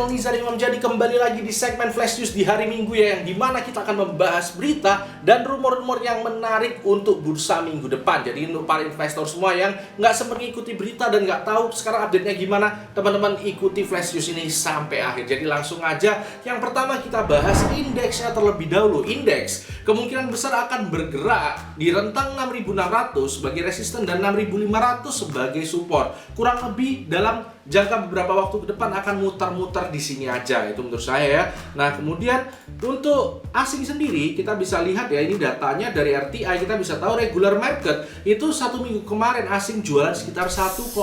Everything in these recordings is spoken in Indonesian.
channel Nizar Imam. Jadi kembali lagi di segmen Flash News di hari Minggu ya, yang dimana kita akan membahas berita dan rumor-rumor yang menarik untuk bursa minggu depan. Jadi untuk para investor semua yang nggak sempat mengikuti berita dan nggak tahu sekarang update-nya gimana, teman-teman ikuti Flash News ini sampai akhir. Jadi langsung aja, yang pertama kita bahas indeksnya terlebih dahulu. Indeks kemungkinan besar akan bergerak di rentang 6.600 sebagai resisten dan 6.500 sebagai support. Kurang lebih dalam jangka beberapa waktu ke depan akan muter-muter di sini aja, itu menurut saya ya. Nah, kemudian untuk asing sendiri kita bisa lihat ya, ini datanya dari RTI, kita bisa tahu regular market itu satu minggu kemarin asing jualan sekitar 1,18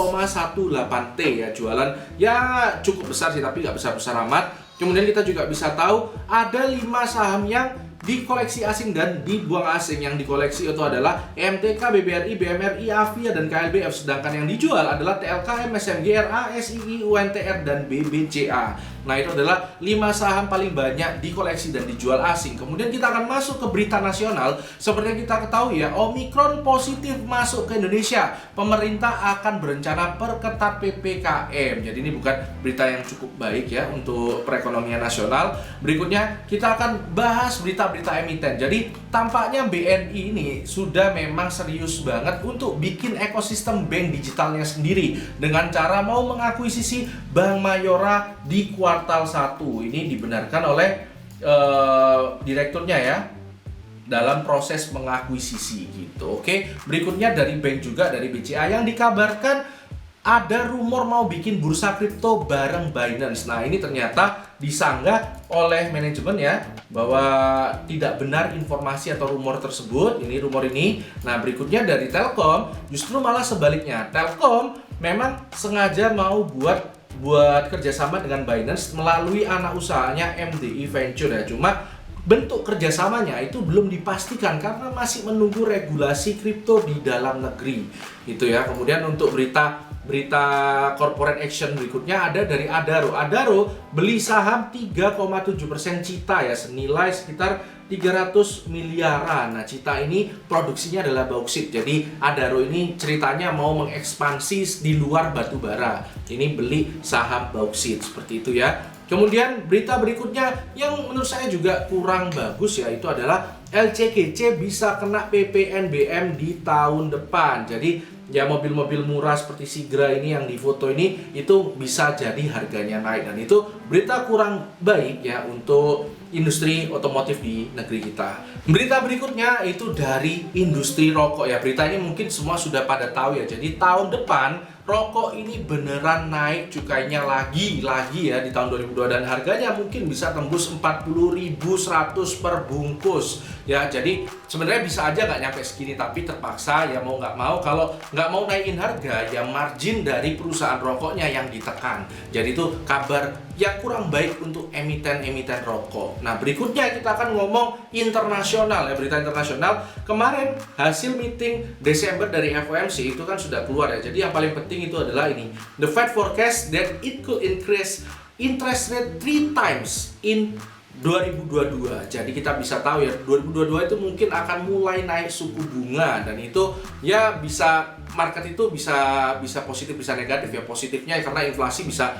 T ya, jualan ya cukup besar sih, tapi nggak besar-besar amat. Kemudian kita juga bisa tahu ada 5 saham yang dikoleksi asing dan dibuang asing. Yang dikoleksi itu adalah MTK, BBRI, BMRI, Avia, dan KLBF. Sedangkan yang dijual adalah TLKM, SMGRA, SII, UNTR, dan BBCA. Nah, itu adalah 5 saham paling banyak dikoleksi dan dijual asing. Kemudian kita akan masuk ke berita nasional. Seperti yang kita ketahui ya, Omikron positif masuk ke Indonesia. Pemerintah akan berencana perketat PPKM. Jadi ini bukan berita yang cukup baik ya untuk perekonomian nasional. Berikutnya kita akan bahas berita-berita emiten. Jadi tampaknya BNI ini sudah memang serius banget untuk bikin ekosistem bank digitalnya sendiri dengan cara mau mengakuisisi Bank Mayora di kuartal 1. Ini dibenarkan oleh direkturnya ya dalam proses mengakuisisi gitu. Oke, berikutnya dari bank juga, dari BCA yang dikabarkan ada rumor mau bikin bursa kripto bareng Binance. Nah, ini ternyata disanggah oleh manajemen ya, bahwa tidak benar informasi atau rumor tersebut. Ini rumor ini. Nah, berikutnya dari Telkom, justru malah sebaliknya. Telkom memang sengaja mau buat kerjasama dengan Binance melalui anak usahanya MDI Venture ya. Cuma bentuk kerjasamanya itu belum dipastikan karena masih menunggu regulasi kripto di dalam negeri. Itu ya. Kemudian untuk berita corporate action berikutnya ada dari Adaro. Adaro beli saham 3,7% Cita ya, senilai sekitar 300 miliaran. Nah, Cita ini produksinya adalah bauksit. Jadi Adaro ini ceritanya mau mengekspansi di luar batu bara. Ini beli saham bauksit seperti itu ya. Kemudian berita berikutnya yang menurut saya juga kurang bagus ya, itu adalah LCGC bisa kena PPNBM di tahun depan. Jadi ya mobil-mobil murah seperti Sigra ini yang di foto ini itu bisa jadi harganya naik, dan itu berita kurang baik ya untuk industri otomotif di negeri kita. Berita berikutnya itu dari industri rokok ya. Berita ini mungkin semua sudah pada tahu ya. Jadi tahun depan rokok ini beneran naik cukainya lagi ya di tahun 2022, dan harganya mungkin bisa tembus 40.100 per bungkus ya. Jadi sebenarnya bisa aja nggak nyampe segini, tapi terpaksa ya mau nggak mau. Kalau nggak mau naikin harga ya margin dari perusahaan rokoknya yang ditekan. Jadi itu kabar yang kurang baik untuk emiten-emiten rokok. Nah, berikutnya kita akan ngomong internasional ya, berita internasional. Kemarin hasil meeting Desember dari FOMC itu kan sudah keluar ya. Jadi yang paling penting itu adalah ini. The Fed forecast that it could increase interest rate 3 times in 2022. Jadi kita bisa tahu ya 2022 itu mungkin akan mulai naik suku bunga, dan itu ya bisa market itu bisa positif bisa negatif ya. Positifnya karena inflasi bisa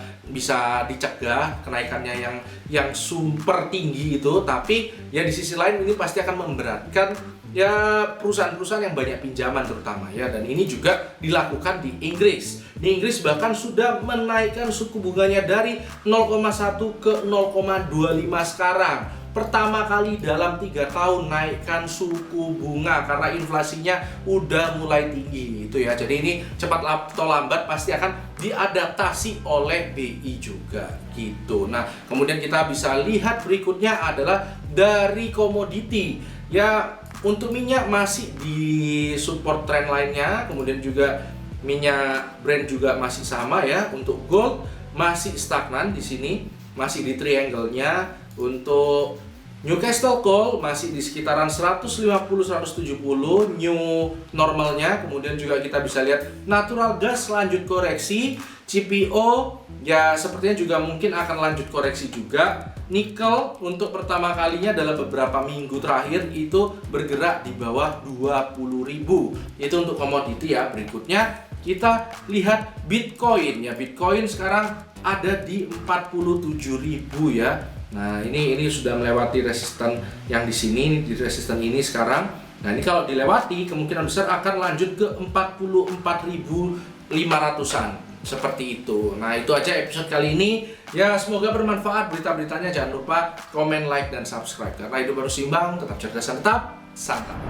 dicegah kenaikannya yang super tinggi itu, tapi ya di sisi lain ini pasti akan memberatkan ya perusahaan-perusahaan yang banyak pinjaman terutama ya. Dan ini juga dilakukan di Inggris. Di Inggris bahkan sudah menaikkan suku bunganya dari 0,1 ke 0,25 sekarang. Pertama kali dalam 3 tahun naikkan suku bunga karena inflasinya udah mulai tinggi itu ya. Jadi ini cepat atau lambat pasti akan diadaptasi oleh BI juga gitu. Nah, kemudian kita bisa lihat berikutnya adalah dari komoditi ya. Untuk minyak masih di support trend lainnya, kemudian juga minyak Brent juga masih sama ya. Untuk gold masih stagnan di sini, masih di triangle-nya. Untuk Newcastle Coal masih di sekitaran 150-170 new normalnya. Kemudian juga kita bisa lihat natural gas lanjut koreksi. CPO ya sepertinya juga mungkin akan lanjut koreksi juga. Nikel untuk pertama kalinya dalam beberapa minggu terakhir itu bergerak di bawah 20.000. Itu untuk komoditi ya. Berikutnya kita lihat Bitcoin ya. Bitcoin sekarang ada di 47.000 ya. Nah, ini sudah melewati resisten yang di sini, di resisten ini sekarang. Nah, ini kalau dilewati kemungkinan besar akan lanjut ke 44.500-an seperti itu. Nah, itu aja episode kali ini. Ya, semoga bermanfaat berita-beritanya. Jangan lupa komen, like, dan subscribe. Karena hidup harus seimbang, tetap cerdas dan tetap santai.